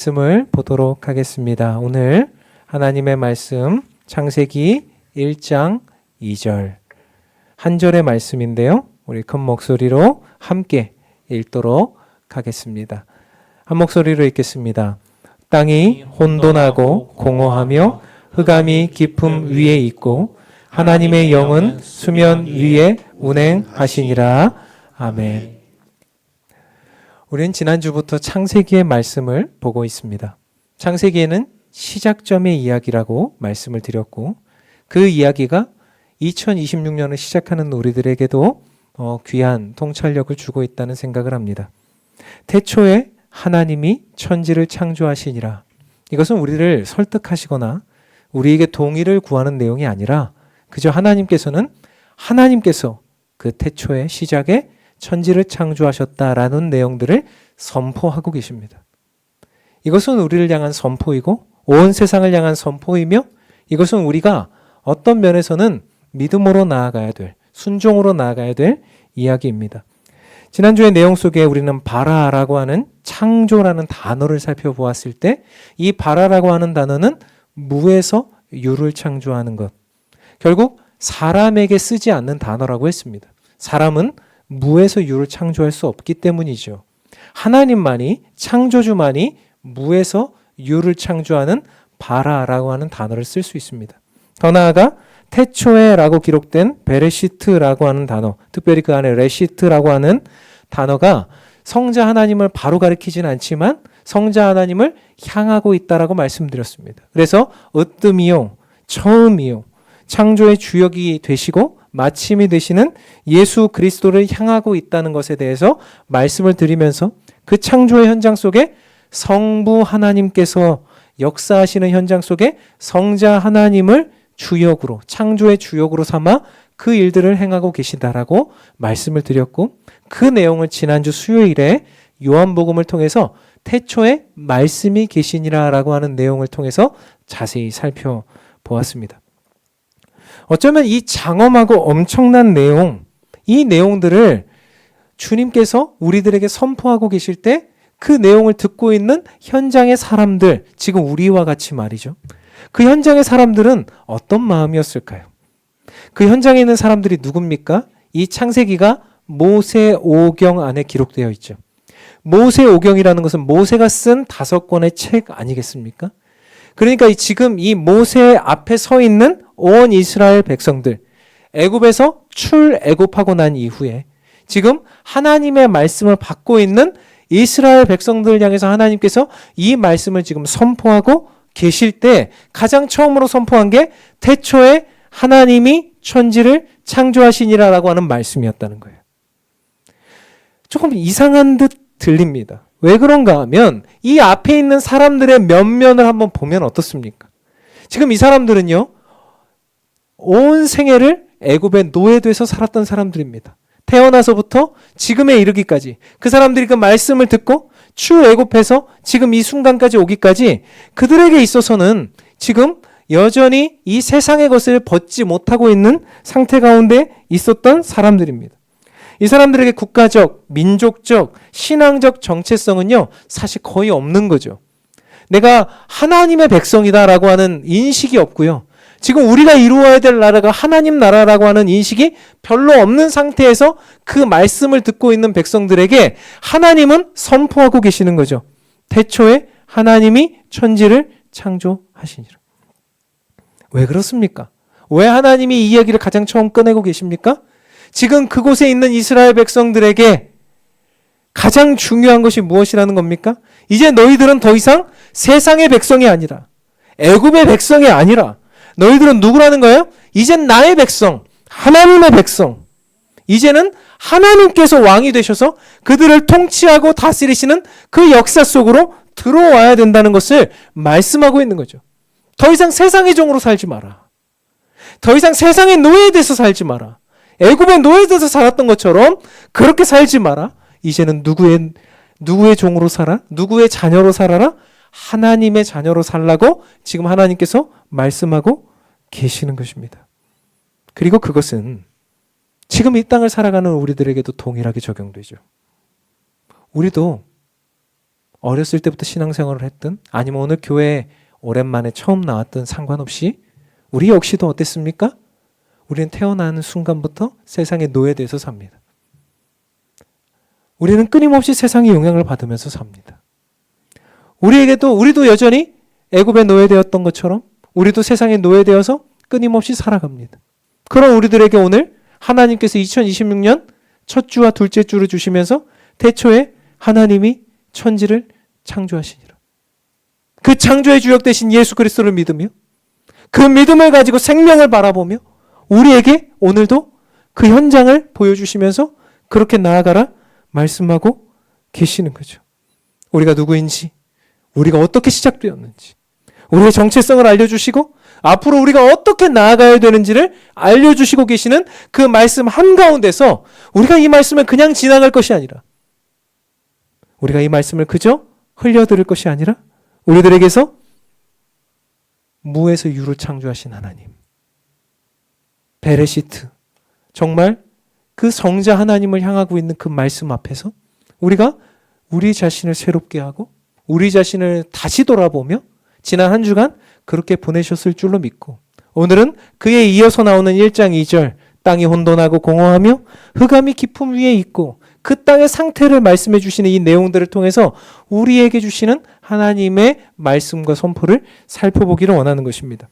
말씀을 보도록 하겠습니다. 오늘 하나님의 말씀 창세기 1장 2절 한 절의 말씀인데요. 우리 큰 목소리로 함께 읽도록 하겠습니다. 한 목소리로 읽겠습니다. 땅이 혼돈하고 공허하며 흑암이 깊음 위에 있고 하나님의 영은 수면 위에 운행하시니라. 아멘. 우리는 지난주부터 창세기의 말씀을 보고 있습니다. 창세기에는 시작점의 이야기라고 말씀을 드렸고 그 이야기가 2026년을 시작하는 우리들에게도 귀한 통찰력을 주고 있다는 생각을 합니다. 태초에 하나님이 천지를 창조하시니라. 이것은 우리를 설득하시거나 우리에게 동의를 구하는 내용이 아니라 그저 하나님께서 그 태초의 시작에 천지를 창조하셨다라는 내용들을 선포하고 계십니다. 이것은 우리를 향한 선포이고 온 세상을 향한 선포이며 이것은 우리가 어떤 면에서는 믿음으로 나아가야 될, 순종으로 나아가야 될 이야기입니다. 지난주의 내용 속에 우리는 바라라고 하는 창조라는 단어를 살펴보았을 때 이 바라라고 하는 단어는 무에서 유를 창조하는 것. 결국 사람에게 쓰지 않는 단어라고 했습니다. 사람은 무에서 유를 창조할 수 없기 때문이죠. 하나님만이, 창조주만이 무에서 유를 창조하는 바라라고 하는 단어를 쓸 수 있습니다. 더 나아가 태초에라고 기록된 베레시트라고 하는 단어, 특별히 그 안에 레시트라고 하는 단어가 성자 하나님을 바로 가리키진 않지만 성자 하나님을 향하고 있다라고 말씀드렸습니다. 그래서 으뜸이요, 처음이요, 창조의 주역이 되시고 마침이 되시는 예수 그리스도를 향하고 있다는 것에 대해서 말씀을 드리면서 그 창조의 현장 속에 성부 하나님께서 역사하시는 현장 속에 성자 하나님을 주역으로, 창조의 주역으로 삼아 그 일들을 행하고 계시다라고 말씀을 드렸고 그 내용을 지난주 수요일에 요한복음을 통해서 태초에 말씀이 계시니라라고 하는 내용을 통해서 자세히 살펴보았습니다. 어쩌면 이 장엄하고 엄청난 내용, 이 내용들을 주님께서 우리들에게 선포하고 계실 때 그 내용을 듣고 있는 현장의 사람들, 지금 우리와 같이 말이죠. 그 현장의 사람들은 어떤 마음이었을까요? 그 현장에 있는 사람들이 누굽니까? 이 창세기가 모세오경 안에 기록되어 있죠. 모세오경이라는 것은 모세가 쓴 5권의 책 아니겠습니까? 그러니까 지금 이 모세 앞에 서 있는 온 이스라엘 백성들, 애굽에서 출애굽하고 난 이후에 지금 하나님의 말씀을 받고 있는 이스라엘 백성들을 향해서 하나님께서 이 말씀을 지금 선포하고 계실 때 가장 처음으로 선포한 게 태초에 하나님이 천지를 창조하시니라라고 하는 말씀이었다는 거예요. 조금 이상한 듯 들립니다. 왜 그런가 하면 이 앞에 있는 사람들의 면면을 한번 보면 어떻습니까? 지금 이 사람들은요, 온 생애를 애굽에 노예돼서 살았던 사람들입니다. 태어나서부터 지금에 이르기까지 그 사람들이 그 말씀을 듣고 출애굽해서 지금 이 순간까지 오기까지 그들에게 있어서는 지금 여전히 이 세상의 것을 벗지 못하고 있는 상태 가운데 있었던 사람들입니다. 이 사람들에게 국가적, 민족적, 신앙적 정체성은요, 사실 거의 없는 거죠. 내가 하나님의 백성이다라고 하는 인식이 없고요. 지금 우리가 이루어야 될 나라가 하나님 나라라고 하는 인식이 별로 없는 상태에서 그 말씀을 듣고 있는 백성들에게 하나님은 선포하고 계시는 거죠. 태초에 하나님이 천지를 창조하시니라. 왜 그렇습니까? 왜 하나님이 이 이야기를 가장 처음 꺼내고 계십니까? 지금 그곳에 있는 이스라엘 백성들에게 가장 중요한 것이 무엇이라는 겁니까? 이제 너희들은 더 이상 세상의 백성이 아니라 애굽의 백성이 아니라 너희들은 누구라는 거예요? 이젠 나의 백성, 하나님의 백성. 이제는 하나님께서 왕이 되셔서 그들을 통치하고 다스리시는 그 역사 속으로 들어와야 된다는 것을 말씀하고 있는 거죠. 더 이상 세상의 종으로 살지 마라. 더 이상 세상의 노예돼서 살지 마라. 애굽의 노예돼서 살았던 것처럼 그렇게 살지 마라. 이제는 누구의 종으로 살아? 누구의 자녀로 살아라? 하나님의 자녀로 살라고 지금 하나님께서 말씀하고 계시는 것입니다. 그리고 그것은 지금 이 땅을 살아가는 우리들에게도 동일하게 적용되죠. 우리도 어렸을 때부터 신앙생활을 했든 아니면 오늘 교회에 오랜만에 처음 나왔든 상관없이 우리 역시도 어땠습니까? 우리는 태어나는 순간부터 세상에 노예돼서 삽니다. 우리는 끊임없이 세상의 영향을 받으면서 삽니다. 우리도 여전히 애굽에 노예되었던 것처럼 우리도 세상에 노예되어서 끊임없이 살아갑니다. 그럼 우리들에게 오늘 하나님께서 2026년 첫 주와 둘째 주를 주시면서 태초에 하나님이 천지를 창조하시니라. 그 창조의 주역 되신 예수 그리스도를 믿으며 그 믿음을 가지고 생명을 바라보며 우리에게 오늘도 그 현장을 보여주시면서 그렇게 나아가라 말씀하고 계시는 거죠. 우리가 누구인지, 우리가 어떻게 시작되었는지, 우리의 정체성을 알려주시고 앞으로 우리가 어떻게 나아가야 되는지를 알려주시고 계시는 그 말씀 한가운데서 우리가 이 말씀을 그냥 지나갈 것이 아니라 우리가 이 말씀을 그저 흘려들을 것이 아니라 우리들에게서 무에서 유를 창조하신 하나님, 베레시트, 정말 그 성자 하나님을 향하고 있는 그 말씀 앞에서 우리가 우리 자신을 새롭게 하고 우리 자신을 다시 돌아보며 지난 한 주간 그렇게 보내셨을 줄로 믿고 오늘은 그에 이어서 나오는 1장 2절 땅이 혼돈하고 공허하며 흑암이 깊음 위에 있고 그 땅의 상태를 말씀해 주시는 이 내용들을 통해서 우리에게 주시는 하나님의 말씀과 선포를 살펴보기를 원하는 것입니다.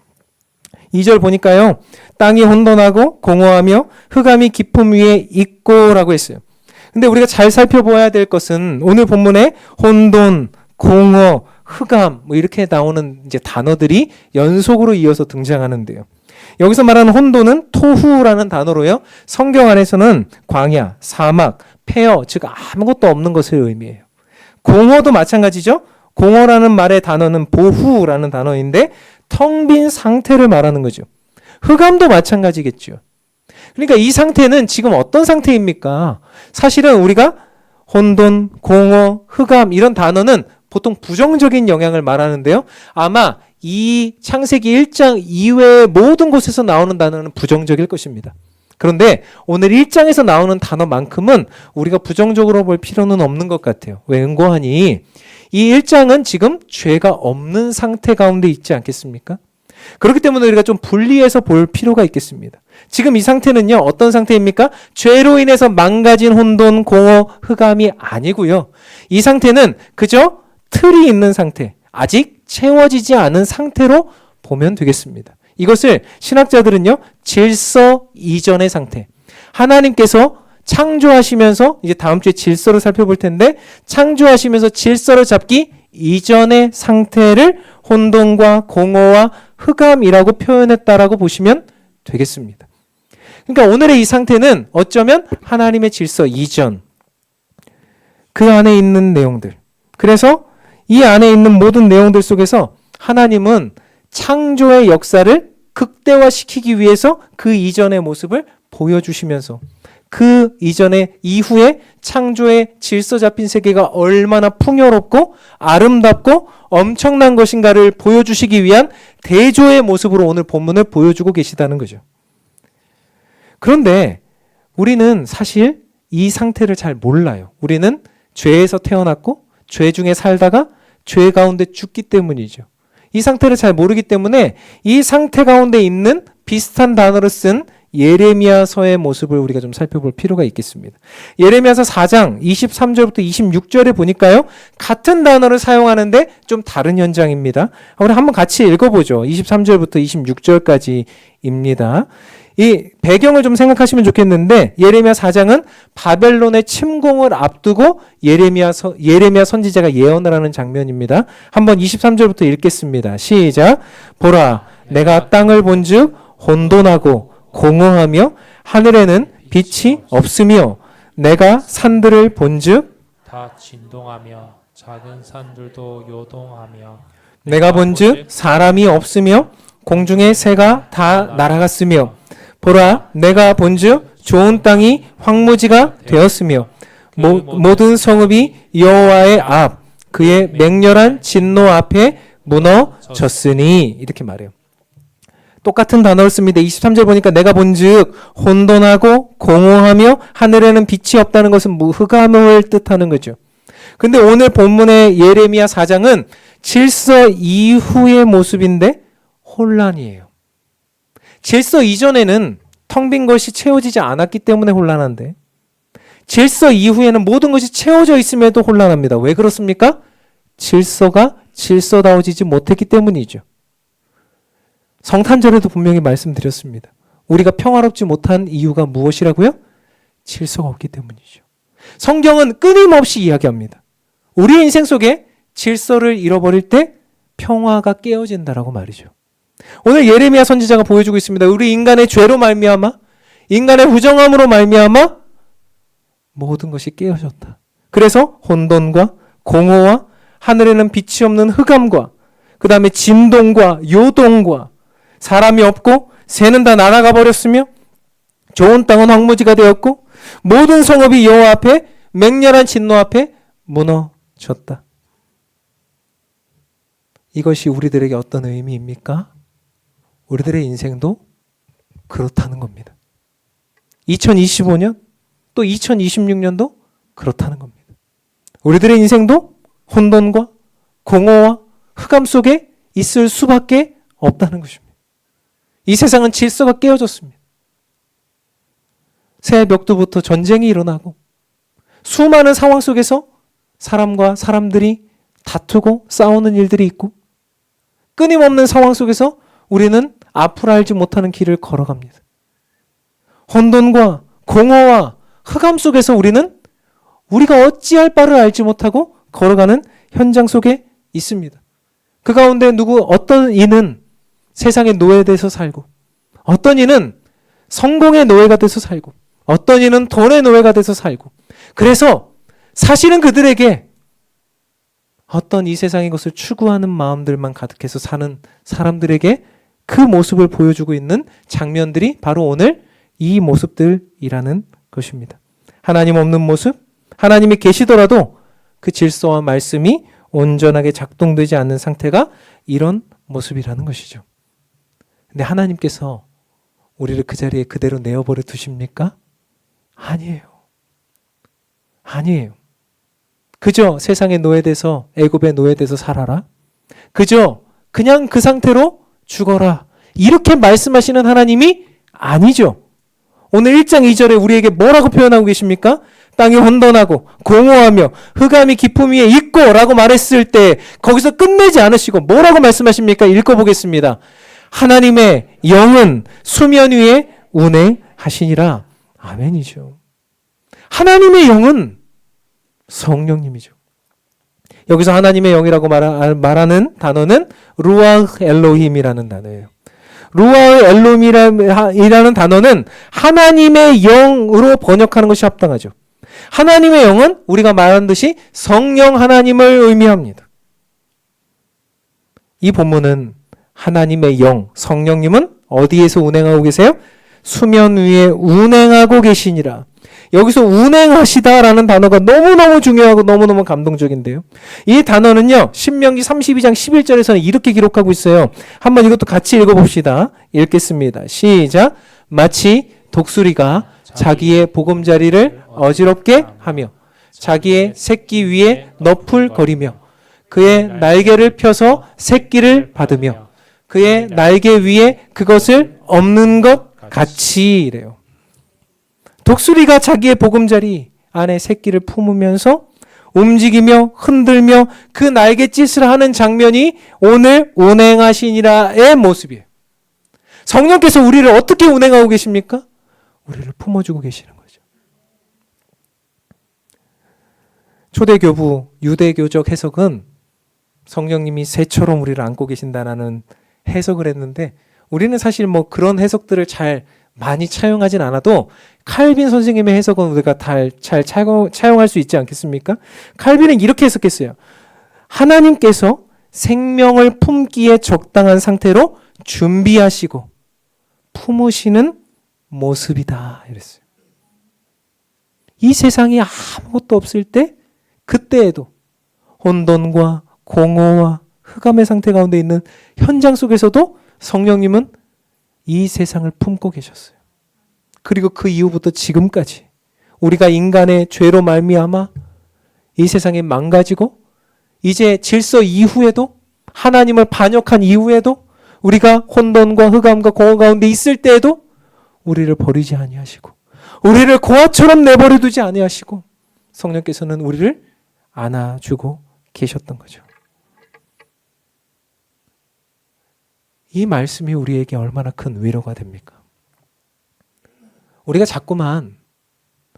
2절 보니까요. 땅이 혼돈하고 공허하며 흑암이 깊음 위에 있고 라고 했어요. 근데 우리가 잘 살펴봐야 될 것은 오늘 본문에 혼돈, 공허, 흑암 뭐 이렇게 나오는 이제 단어들이 연속으로 이어서 등장하는데요. 여기서 말하는 혼돈은 토후라는 단어로요. 성경 안에서는 광야, 사막, 폐허, 즉 아무것도 없는 것을 의미해요. 공허도 마찬가지죠. 공허라는 말의 단어는 보후라는 단어인데 텅 빈 상태를 말하는 거죠. 흑암도 마찬가지겠죠. 그러니까 이 상태는 지금 어떤 상태입니까? 사실은 우리가 혼돈, 공허, 흑암 이런 단어는 보통 부정적인 영향을 말하는데요. 아마 이 창세기 1장 이외의 모든 곳에서 나오는 단어는 부정적일 것입니다. 그런데 오늘 1장에서 나오는 단어만큼은 우리가 부정적으로 볼 필요는 없는 것 같아요. 왜 은고하니 이 1장은 지금 죄가 없는 상태 가운데 있지 않겠습니까? 그렇기 때문에 우리가 좀 분리해서 볼 필요가 있겠습니다. 지금 이 상태는요, 어떤 상태입니까? 죄로 인해서 망가진 혼돈, 공허, 흑암이 아니고요. 이 상태는 그저 틀이 있는 상태, 아직 채워지지 않은 상태로 보면 되겠습니다. 이것을 신학자들은요, 질서 이전의 상태. 하나님께서 창조하시면서 이제 다음 주에 질서를 살펴볼 텐데 창조하시면서 질서를 잡기 이전의 상태를 혼돈과 공허와 흑암이라고 표현했다라고 보시면 되겠습니다. 그러니까 오늘의 이 상태는 어쩌면 하나님의 질서 이전, 그 안에 있는 내용들. 그래서 이 안에 있는 모든 내용들 속에서 하나님은 창조의 역사를 극대화시키기 위해서 그 이전의 모습을 보여주시면서 그 이전에 이후에 창조의 질서 잡힌 세계가 얼마나 풍요롭고 아름답고 엄청난 것인가를 보여주시기 위한 대조의 모습으로 오늘 본문을 보여주고 계시다는 거죠. 그런데 우리는 사실 이 상태를 잘 몰라요. 우리는 죄에서 태어났고 죄 중에 살다가 죄 가운데 죽기 때문이죠. 이 상태를 잘 모르기 때문에 이 상태 가운데 있는 비슷한 단어를 쓴 예레미야서의 모습을 우리가 좀 살펴볼 필요가 있겠습니다. 예레미야서 4장 23절부터 26절에 보니까요. 같은 단어를 사용하는데 좀 다른 현장입니다. 우리 한번 같이 읽어보죠. 23절부터 26절까지입니다. 이 배경을 좀 생각하시면 좋겠는데 예레미야 4장은 바벨론의 침공을 앞두고 예레미야 선지자가 예언을 하는 장면입니다. 한번 23절부터 읽겠습니다. 시작. 보라, 내가 땅을 본즉 혼돈하고 공허하며 하늘에는 빛이 없으며 내가 산들을 본즉 다 진동하며 작은 산들도 요동하며 내가 본즉 사람이 없으며 공중의 새가 다 날아갔으며 보라, 내가 본즉 좋은 땅이 황무지가 되었으며 모든 성읍이 여호와의 앞 그의 맹렬한 진노 앞에 무너졌으니 이렇게 말해요. 똑같은 단어를 씁니다. 23절 보니까 내가 본즉 혼돈하고 공허하며 하늘에는 빛이 없다는 것은 흑암을 뜻하는 거죠. 근데 오늘 본문의 예레미야 4장은 질서 이후의 모습인데 혼란이에요. 질서 이전에는 텅 빈 것이 채워지지 않았기 때문에 혼란한데 질서 이후에는 모든 것이 채워져 있음에도 혼란합니다. 왜 그렇습니까? 질서가 질서다워지지 못했기 때문이죠. 성탄절에도 분명히 말씀드렸습니다. 우리가 평화롭지 못한 이유가 무엇이라고요? 질서가 없기 때문이죠. 성경은 끊임없이 이야기합니다. 우리의 인생 속에 질서를 잃어버릴 때 평화가 깨어진다라고 말이죠. 오늘 예레미야 선지자가 보여주고 있습니다. 우리 인간의 죄로 말미암아, 인간의 부정함으로 말미암아 모든 것이 깨어졌다. 그래서 혼돈과 공허와 하늘에는 빛이 없는 흑암과 그 다음에 진동과 요동과 사람이 없고 새는 다 날아가 버렸으며 좋은 땅은 황무지가 되었고 모든 성읍이 여호와 앞에 맹렬한 진노 앞에 무너졌다. 이것이 우리들에게 어떤 의미입니까? 우리들의 인생도 그렇다는 겁니다. 2025년 또 2026년도 그렇다는 겁니다. 우리들의 인생도 혼돈과 공허와 흑암 속에 있을 수밖에 없다는 것입니다. 이 세상은 질서가 깨어졌습니다. 새벽부터 전쟁이 일어나고 수많은 상황 속에서 사람과 사람들이 다투고 싸우는 일들이 있고 끊임없는 상황 속에서 우리는 앞을 알지 못하는 길을 걸어갑니다. 혼돈과 공허와 흑암 속에서 우리는 우리가 어찌할 바를 알지 못하고 걸어가는 현장 속에 있습니다. 그 가운데 어떤 이는 세상의 노예돼서 살고 어떤 이는 성공의 노예가 돼서 살고 어떤 이는 돈의 노예가 돼서 살고 그래서 사실은 그들에게 어떤 이 세상의 것을 추구하는 마음들만 가득해서 사는 사람들에게 그 모습을 보여주고 있는 장면들이 바로 오늘 이 모습들이라는 것입니다. 하나님 없는 모습, 하나님이 계시더라도 그 질서와 말씀이 온전하게 작동되지 않는 상태가 이런 모습이라는 것이죠. 근데 하나님께서 우리를 그 자리에 그대로 내어버려 두십니까? 아니에요. 아니에요. 그저 세상의 노예돼서 애굽의 노예돼서 살아라. 그저 그냥 그 상태로 죽어라. 이렇게 말씀하시는 하나님이 아니죠. 오늘 1장 2절에 우리에게 뭐라고 표현하고 계십니까? 땅이 혼돈하고 공허하며 흑암이 깊음 위에 있고 라고 말했을 때 거기서 끝내지 않으시고 뭐라고 말씀하십니까? 읽어보겠습니다. 하나님의 영은 수면 위에 운행하시니라. 아멘이죠. 하나님의 영은 성령님이죠. 여기서 하나님의 영이라고 말하는 단어는 루아흐 엘로힘이라는 단어예요. 루아흐 엘로힘이라는 단어는 하나님의 영으로 번역하는 것이 합당하죠. 하나님의 영은 우리가 말한 듯이 성령 하나님을 의미합니다. 이 본문은 하나님의 영, 성령님은 어디에서 운행하고 계세요? 수면 위에 운행하고 계시니라. 여기서 운행하시다라는 단어가 너무너무 중요하고 너무너무 감동적인데요. 이 단어는요. 신명기 32장 11절에서는 이렇게 기록하고 있어요. 한번 이것도 같이 읽어봅시다. 읽겠습니다. 시작. 마치 독수리가 자기의 보금자리를 어지럽게 하며 자기의 새끼 위에 너풀거리며 그의 날개를 펴서 새끼를 받으며 그의 날개 위에 그것을 엎는 것 같이 이래요. 독수리가 자기의 보금자리 안에 새끼를 품으면서 움직이며 흔들며 그 날갯짓을 하는 장면이 오늘 운행하시니라의 모습이에요. 성령께서 우리를 어떻게 운행하고 계십니까? 우리를 품어주고 계시는 거죠. 초대교부 유대교적 해석은 성령님이 새처럼 우리를 안고 계신다라는 해석을 했는데 우리는 사실 뭐 그런 해석들을 잘 많이 차용하진 않아도 칼빈 선생님의 해석은 우리가 잘 차용할 수 있지 않겠습니까? 칼빈은 이렇게 해석했어요. 하나님께서 생명을 품기에 적당한 상태로 준비하시고 품으시는 모습이다 이랬어요. 이 세상에 아무것도 없을 때 그때에도 혼돈과 공허와 흑암의 상태 가운데 있는 현장 속에서도 성령님은 이 세상을 품고 계셨어요. 그리고 그 이후부터 지금까지 우리가 인간의 죄로 말미암아 이 세상이 망가지고 이제 질서 이후에도 하나님을 반역한 이후에도 우리가 혼돈과 흑암과 공허 가운데 있을 때에도 우리를 버리지 아니하시고 우리를 고아처럼 내버려 두지 아니하시고 성령께서는 우리를 안아주고 계셨던 거죠. 이 말씀이 우리에게 얼마나 큰 위로가 됩니까? 우리가 자꾸만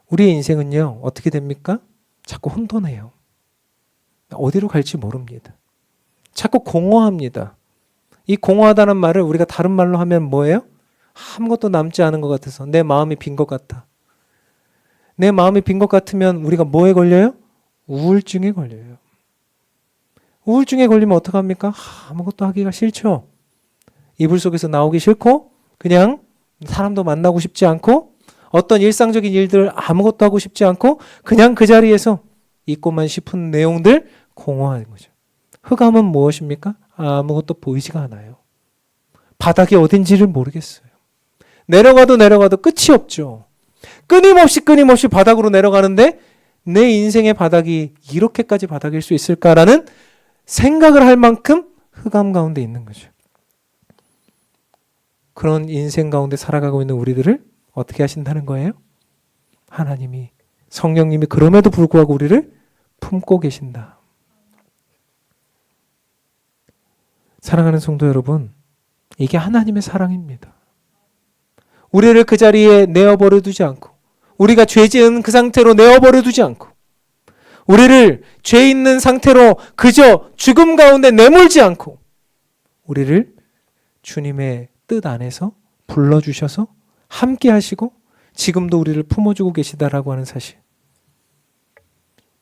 우리의 인생은요 어떻게 됩니까? 자꾸 혼돈해요. 어디로 갈지 모릅니다. 자꾸 공허합니다. 이 공허하다는 말을 우리가 다른 말로 하면 뭐예요? 아무것도 남지 않은 것 같아서 내 마음이 빈 것 같아. 내 마음이 빈 것 같으면 우리가 뭐에 걸려요? 우울증에 걸려요. 우울증에 걸리면 어떡합니까? 아무것도 하기가 싫죠. 이불 속에서 나오기 싫고 그냥 사람도 만나고 싶지 않고 어떤 일상적인 일들 아무것도 하고 싶지 않고 그냥 그 자리에서 있고만 싶은 내용들 공허한 거죠. 흑암은 무엇입니까? 아무것도 보이지가 않아요. 바닥이 어딘지를 모르겠어요. 내려가도 끝이 없죠. 끊임없이 바닥으로 내려가는데 내 인생의 바닥이 이렇게까지 바닥일 수 있을까라는 생각을 할 만큼 흑암 가운데 있는 거죠. 그런 인생 가운데 살아가고 있는 우리들을 어떻게 하신다는 거예요? 하나님이 성령님이 그럼에도 불구하고 우리를 품고 계신다. 사랑하는 성도 여러분, 이게 하나님의 사랑입니다. 우리를 그 자리에 내어버려 두지 않고 우리가 죄 지은 그 상태로 내어버려 두지 않고 우리를 죄 있는 상태로 그저 죽음 가운데 내몰지 않고 우리를 주님의 뜻 안에서 불러주셔서 함께 하시고 지금도 우리를 품어주고 계시다라고 하는 사실.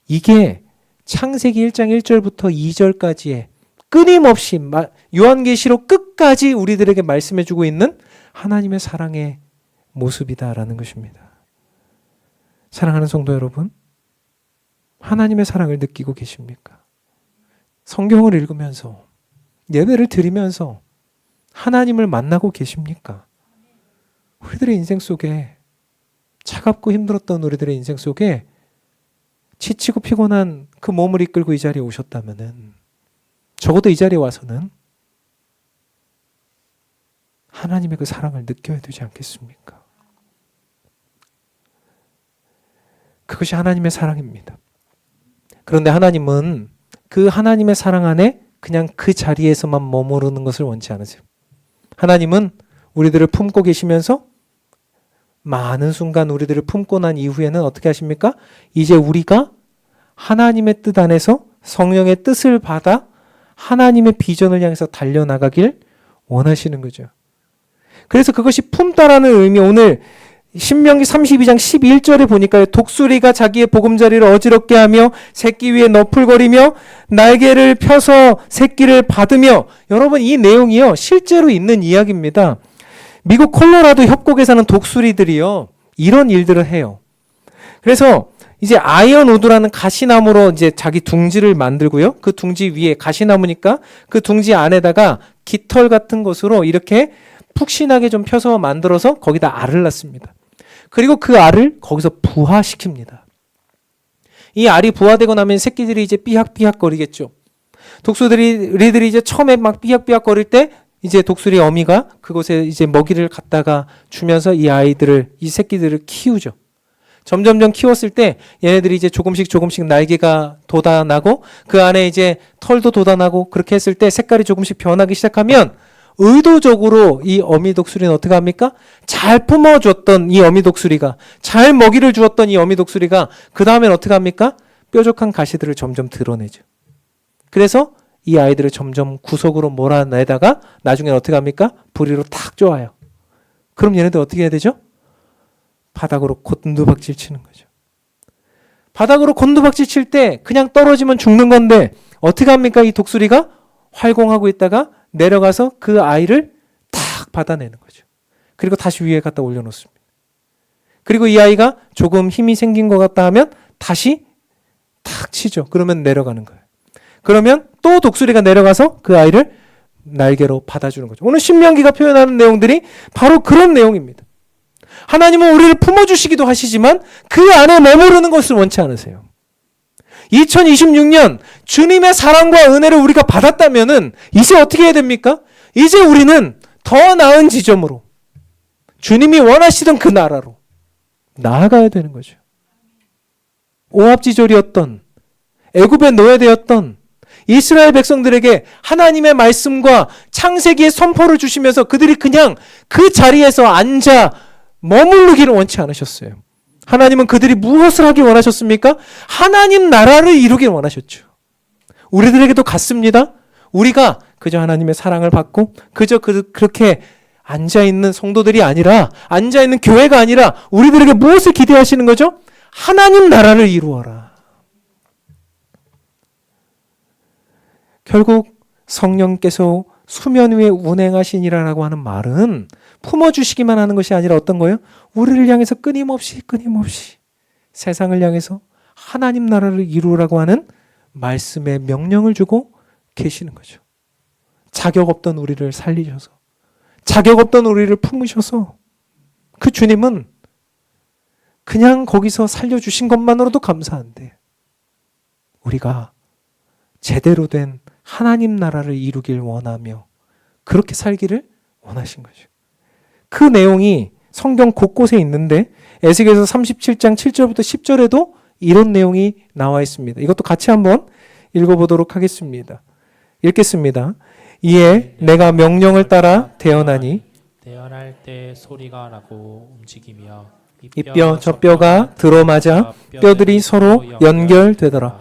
이게 창세기 1장 1절부터 2절까지의 끊임없이 요한계시록 끝까지 우리들에게 말씀해주고 있는 하나님의 사랑의 모습이다라는 것입니다. 사랑하는 성도 여러분, 하나님의 사랑을 느끼고 계십니까? 성경을 읽으면서 예배를 드리면서 하나님을 만나고 계십니까? 우리들의 인생 속에 차갑고 힘들었던 우리들의 인생 속에 지치고 피곤한 그 몸을 이끌고 이 자리에 오셨다면은 적어도 이 자리에 와서는 하나님의 그 사랑을 느껴야 되지 않겠습니까? 그것이 하나님의 사랑입니다. 그런데 하나님은 그 하나님의 사랑 안에 그냥 그 자리에서만 머무르는 것을 원치 않으세요. 하나님은 우리들을 품고 계시면서 많은 순간 우리들을 품고 난 이후에는 어떻게 하십니까? 이제 우리가 하나님의 뜻 안에서 성령의 뜻을 받아 하나님의 비전을 향해서 달려나가길 원하시는 거죠. 그래서 그것이 품다라는 의미, 오늘 신명기 32장 11절에 보니까 독수리가 자기의 보금자리를 어지럽게 하며 새끼 위에 너풀거리며 날개를 펴서 새끼를 받으며, 여러분 이 내용이요 실제로 있는 이야기입니다. 미국 콜로라도 협곡에 사는 독수리들이요 이런 일들을 해요. 그래서 이제 아이언우드라는 가시나무로 이제 자기 둥지를 만들고요. 그 둥지 위에 가시나무니까 그 둥지 안에다가 깃털 같은 것으로 이렇게 푹신하게 좀 펴서 만들어서 거기다 알을 낳습니다. 그리고 그 알을 거기서 부화시킵니다. 이 알이 부화되고 나면 새끼들이 이제 삐약삐약 거리겠죠. 독수리들이 이제 처음에 막 삐약삐약 거릴 때 이제 독수리 어미가 그곳에 이제 먹이를 갖다가 주면서 이 아이들을, 이 새끼들을 키우죠. 점점점 키웠을 때 얘네들이 이제 조금씩 날개가 돋아나고 그 안에 이제 털도 돋아나고 그렇게 했을 때 색깔이 조금씩 변하기 시작하면 의도적으로 이 어미 독수리는 어떻게 합니까? 잘 품어줬던 이 어미 독수리가, 잘 먹이를 주었던 이 어미 독수리가 그 다음엔 어떻게 합니까? 뾰족한 가시들을 점점 드러내죠. 그래서 이 아이들을 점점 구석으로 몰아내다가 나중엔 어떻게 합니까? 부리로 탁 쪼아요. 그럼 얘네들 어떻게 해야 되죠? 바닥으로 곤두박질 치는 거죠. 바닥으로 곤두박질 칠 때 그냥 떨어지면 죽는 건데 어떻게 합니까? 이 독수리가 활공하고 있다가 내려가서 그 아이를 탁 받아내는 거죠. 그리고 다시 위에 갖다 올려놓습니다. 그리고 이 아이가 조금 힘이 생긴 것 같다 하면 다시 탁 치죠. 그러면 내려가는 거예요. 그러면 또 독수리가 내려가서 그 아이를 날개로 받아주는 거죠. 오늘 신명기가 표현하는 내용들이 바로 그런 내용입니다. 하나님은 우리를 품어주시기도 하시지만 그 안에 머무르는 것을 원치 않으세요. 2026년 주님의 사랑과 은혜를 우리가 받았다면은 이제 어떻게 해야 됩니까? 이제 우리는 더 나은 지점으로 주님이 원하시던 그 나라로 나아가야 되는 거죠. 오합지졸이었던 애굽의 노예되었던 이스라엘 백성들에게 하나님의 말씀과 창세기의 선포를 주시면서 그들이 그냥 그 자리에서 앉아 머무르기를 원치 않으셨어요. 하나님은 그들이 무엇을 하길 원하셨습니까? 하나님 나라를 이루길 원하셨죠. 우리들에게도 같습니다. 우리가 그저 하나님의 사랑을 받고 그저 그렇게 앉아있는 성도들이 아니라, 앉아있는 교회가 아니라 우리들에게 무엇을 기대하시는 거죠? 하나님 나라를 이루어라. 결국 성령께서 수면 위에 운행하시니라라고 하는 말은 품어주시기만 하는 것이 아니라 어떤 거예요? 우리를 향해서 끊임없이 세상을 향해서 하나님 나라를 이루라고 하는 말씀의 명령을 주고 계시는 거죠. 자격 없던 우리를 살리셔서, 자격 없던 우리를 품으셔서 그 주님은 그냥 거기서 살려주신 것만으로도 감사한데 우리가 제대로 된 하나님 나라를 이루길 원하며 그렇게 살기를 원하신 거죠. 그 내용이 성경 곳곳에 있는데 에스겔서 37장 7절부터 10절에도 이런 내용이 나와 있습니다. 이것도 같이 한번 읽어보도록 하겠습니다. 읽겠습니다. 이에 내가 명령을 따라 태어나니 태어날 때 소리가 나고 움직이며 이 뼈 저 뼈가 들어맞아 뼈들이 서로 연결되더라.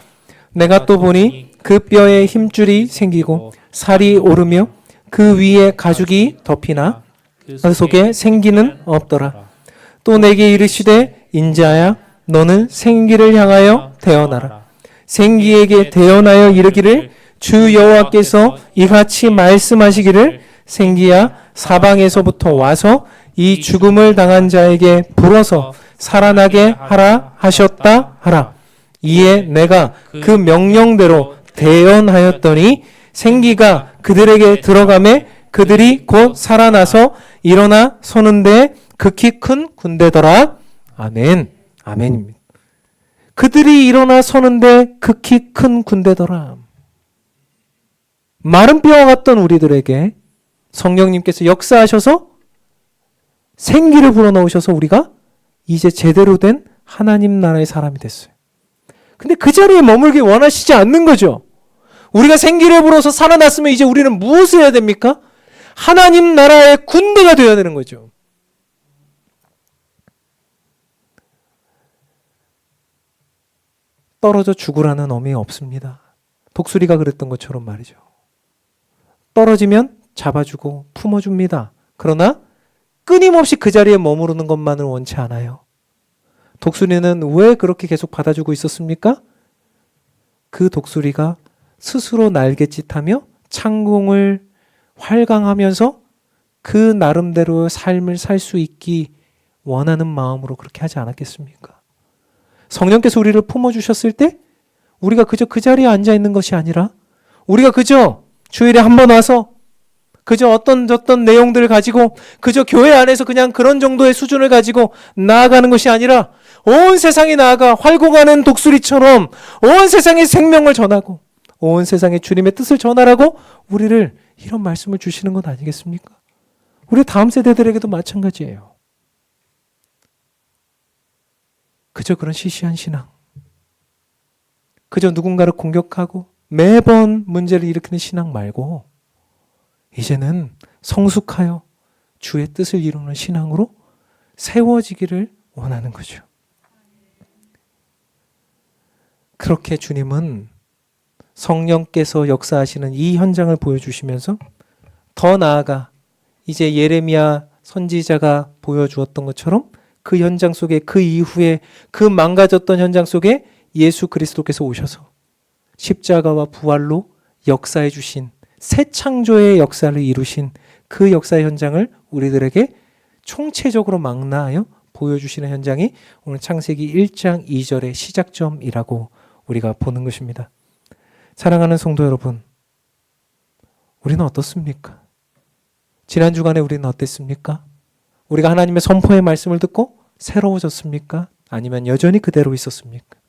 내가 또 보니 그 뼈에 힘줄이 생기고 살이 오르며 그 위에 가죽이 덮이나 그 속에 생기는 없더라. 또 내게 이르시되 인자야 너는 생기를 향하여 태어나라. 생기에게 태어나여 이르기를 주 여호와께서 이같이 말씀하시기를 생기야 사방에서부터 와서 이 죽음을 당한 자에게 불어서 살아나게 하라 하셨다 하라. 이에 내가 그 명령대로 대언하였더니 생기가 그들에게 들어가매 그들이 곧 살아나서 일어나 서는데 극히 큰 군대더라. 아멘. 아멘입니다. 그들이 일어나 서는데 극히 큰 군대더라. 마른 뼈와 같던 우리들에게 성령님께서 역사하셔서 생기를 불어넣으셔서 우리가 이제 제대로 된 하나님 나라의 사람이 됐어요. 근데 그 자리에 머물기 원하시지 않는 거죠. 우리가 생기를 불어서 살아났으면 이제 우리는 무엇을 해야 됩니까? 하나님 나라의 군대가 되어야 되는 거죠. 떨어져 죽으라는 어미 없습니다. 독수리가 그랬던 것처럼 말이죠. 떨어지면 잡아주고 품어줍니다. 그러나 끊임없이 그 자리에 머무르는 것만을 원치 않아요. 독수리는 왜 그렇게 계속 받아주고 있었습니까? 그 독수리가 스스로 날갯짓하며 창공을 활강하면서 그 나름대로의 삶을 살 수 있기 원하는 마음으로 그렇게 하지 않았겠습니까? 성령께서 우리를 품어주셨을 때 우리가 그저 그 자리에 앉아있는 것이 아니라 우리가 그저 주일에 한 번 와서 그저 어떤 내용들을 가지고 그저 교회 안에서 그냥 그런 정도의 수준을 가지고 나아가는 것이 아니라 온 세상에 나아가 활공하는 독수리처럼 온 세상에 생명을 전하고 온 세상에 주님의 뜻을 전하라고 우리를 이런 말씀을 주시는 것 아니겠습니까? 우리 다음 세대들에게도 마찬가지예요. 그저 그런 시시한 신앙, 그저 누군가를 공격하고 매번 문제를 일으키는 신앙 말고 이제는 성숙하여 주의 뜻을 이루는 신앙으로 세워지기를 원하는 거죠. 그렇게 주님은 성령께서 역사하시는 이 현장을 보여주시면서 더 나아가 이제 예레미야 선지자가 보여주었던 것처럼 그 현장 속에 그 이후에 그 망가졌던 현장 속에 예수 그리스도께서 오셔서 십자가와 부활로 역사해 주신 새 창조의 역사를 이루신 그 역사의 현장을 우리들에게 총체적으로 망라하여 보여주시는 현장이 오늘 창세기 1장 2절의 시작점이라고 우리가 보는 것입니다. 사랑하는 성도 여러분, 우리는 어떻습니까? 지난 주간에 우리는 어땠습니까? 우리가 하나님의 선포의 말씀을 듣고 새로워졌습니까? 아니면 여전히 그대로 있었습니까?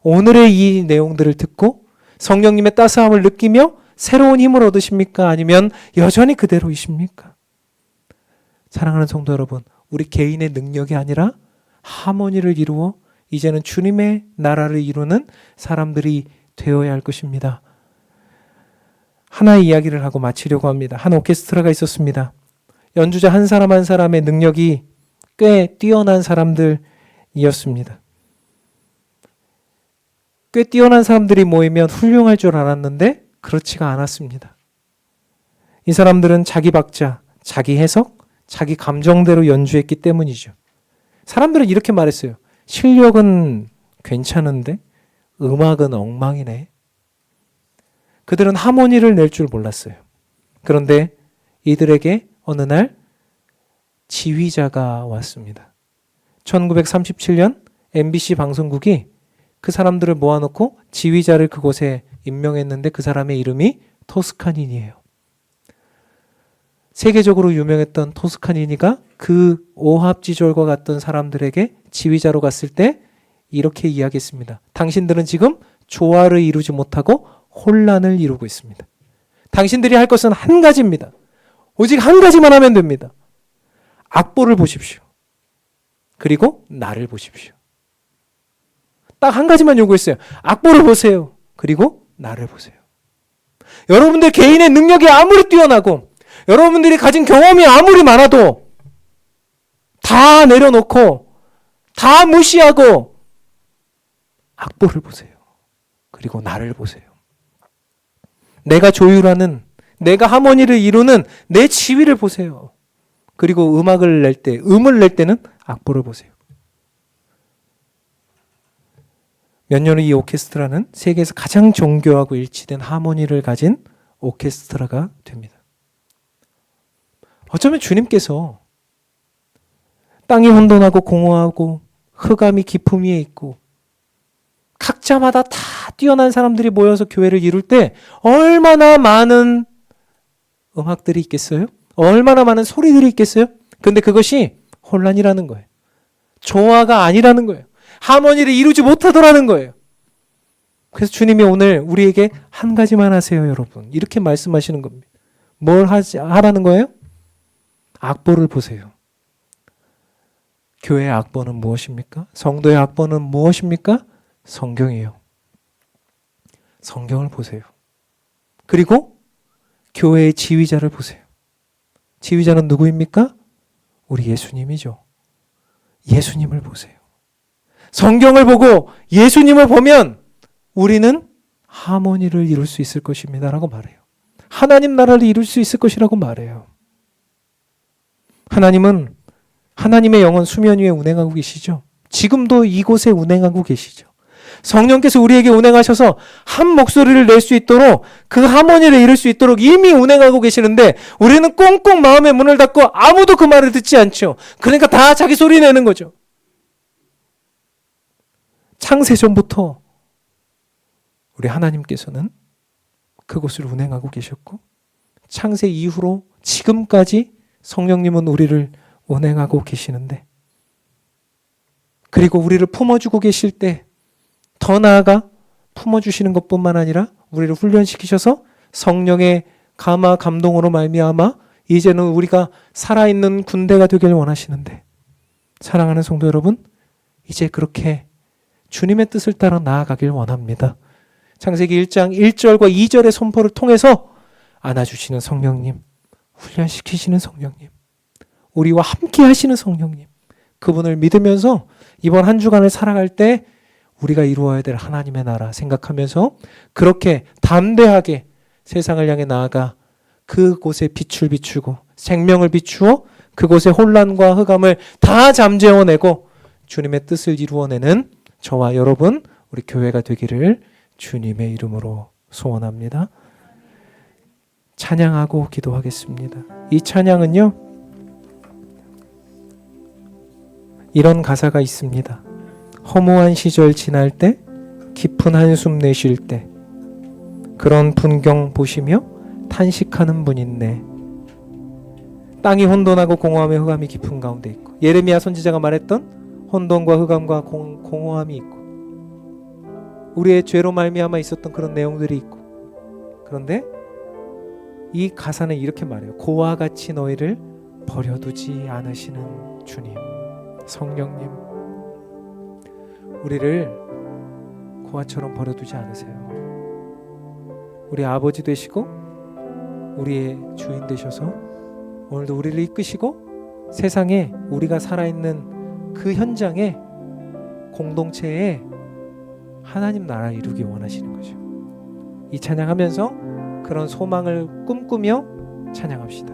오늘의 이 내용들을 듣고 성령님의 따스함을 느끼며 새로운 힘을 얻으십니까? 아니면 여전히 그대로이십니까? 사랑하는 성도 여러분, 우리 개인의 능력이 아니라 하모니를 이루어 이제는 주님의 나라를 이루는 사람들이 되어야 할 것입니다. 하나의 이야기를 하고 마치려고 합니다. 한 오케스트라가 있었습니다. 연주자 한 사람 한 사람의 능력이 꽤 뛰어난 사람들이었습니다. 꽤 뛰어난 사람들이 모이면 훌륭할 줄 알았는데 그렇지가 않았습니다. 이 사람들은 자기 박자, 자기 해석, 자기 감정대로 연주했기 때문이죠. 사람들은 이렇게 말했어요. 실력은 괜찮은데 음악은 엉망이네. 그들은 하모니를 낼 줄 몰랐어요. 그런데 이들에게 어느 날 지휘자가 왔습니다. 1937년 MBC 방송국이 그 사람들을 모아놓고 지휘자를 그곳에 임명했는데 그 사람의 이름이 토스카니니예요. 세계적으로 유명했던 토스카니니가 그 오합지졸과 같던 사람들에게 지휘자로 갔을 때 이렇게 이야기했습니다. 당신들은 지금 조화를 이루지 못하고 혼란을 이루고 있습니다. 당신들이 할 것은 한 가지입니다. 오직 한 가지만 하면 됩니다. 악보를 보십시오. 그리고 나를 보십시오. 딱 한 가지만 요구했어요. 악보를 보세요. 그리고 나를 보세요. 여러분들 개인의 능력이 아무리 뛰어나고 여러분들이 가진 경험이 아무리 많아도 다 내려놓고 다 무시하고 악보를 보세요. 그리고 나를 보세요. 내가 조율하는, 내가 하모니를 이루는 내 지위를 보세요. 그리고 음악을 낼 때, 음을 낼 때는 악보를 보세요. 몇 년 후 이 오케스트라는 세계에서 가장 정교하고 일치된 하모니를 가진 오케스트라가 됩니다. 어쩌면 주님께서 땅이 혼돈하고 공허하고 흑암이 깊음 위에 있고 각자마다 다 뛰어난 사람들이 모여서 교회를 이룰 때 얼마나 많은 음악들이 있겠어요? 얼마나 많은 소리들이 있겠어요? 근데 그것이 혼란이라는 거예요. 조화가 아니라는 거예요. 하모니를 이루지 못하더라는 거예요. 그래서 주님이 오늘 우리에게 한 가지만 하세요, 여러분. 이렇게 말씀하시는 겁니다. 뭘 하라는 거예요? 악보를 보세요. 교회의 악보는 무엇입니까? 성도의 악보는 무엇입니까? 성경이에요. 성경을 보세요. 그리고 교회의 지휘자를 보세요. 지휘자는 누구입니까? 우리 예수님이죠. 예수님을 보세요. 성경을 보고 예수님을 보면 우리는 하모니를 이룰 수 있을 것입니다. 라고 말해요. 하나님 나라를 이룰 수 있을 것이라고 말해요. 하나님은 하나님의 영은 수면 위에 운행하고 계시죠. 지금도 이곳에 운행하고 계시죠. 성령께서 우리에게 운행하셔서 한 목소리를 낼 수 있도록 그 하모니를 이룰 수 있도록 이미 운행하고 계시는데 우리는 꽁꽁 마음의 문을 닫고 아무도 그 말을 듣지 않죠. 그러니까 다 자기 소리 내는 거죠. 창세전부터 우리 하나님께서는 그곳을 운행하고 계셨고 창세 이후로 지금까지 성령님은 우리를 운행하고 계시는데 그리고 우리를 품어주고 계실 때 더 나아가 품어주시는 것뿐만 아니라 우리를 훈련시키셔서 성령의 감화 감동으로 말미암아 이제는 우리가 살아있는 군대가 되길 원하시는데 사랑하는 성도 여러분 이제 그렇게 주님의 뜻을 따라 나아가길 원합니다. 창세기 1장 1절과 2절의 선포를 통해서 안아주시는 성령님, 훈련시키시는 성령님, 우리와 함께 하시는 성령님, 그분을 믿으면서 이번 한 주간을 살아갈 때 우리가 이루어야 될 하나님의 나라 생각하면서 그렇게 담대하게 세상을 향해 나아가 그곳에 빛을 비추고 생명을 비추어 그곳의 혼란과 흑암을 다 잠재워내고 주님의 뜻을 이루어내는 저와 여러분 우리 교회가 되기를 주님의 이름으로 소원합니다. 찬양하고 기도하겠습니다. 이 찬양은요 이런 가사가 있습니다. 허무한 시절 지날 때 깊은 한숨 내쉴 때 그런 풍경 보시며 탄식하는 분 있네. 땅이 혼돈하고 공허함의 흑암이 깊은 가운데 있고 예레미야 선지자가 말했던 혼돈과 흑암과 공허함이 있고 우리의 죄로 말미암아 있었던 그런 내용들이 있고, 그런데 이 가사는 이렇게 말해요. 고와 같이 너희를 버려두지 않으시는 주님, 성령님, 우리를 고아처럼 버려두지 않으세요. 우리 아버지 되시고 우리의 주인 되셔서 오늘도 우리를 이끄시고 세상에 우리가 살아있는 그 현장에, 공동체에 하나님 나라 이루기 원하시는 거죠. 이 찬양하면서 그런 소망을 꿈꾸며 찬양합시다.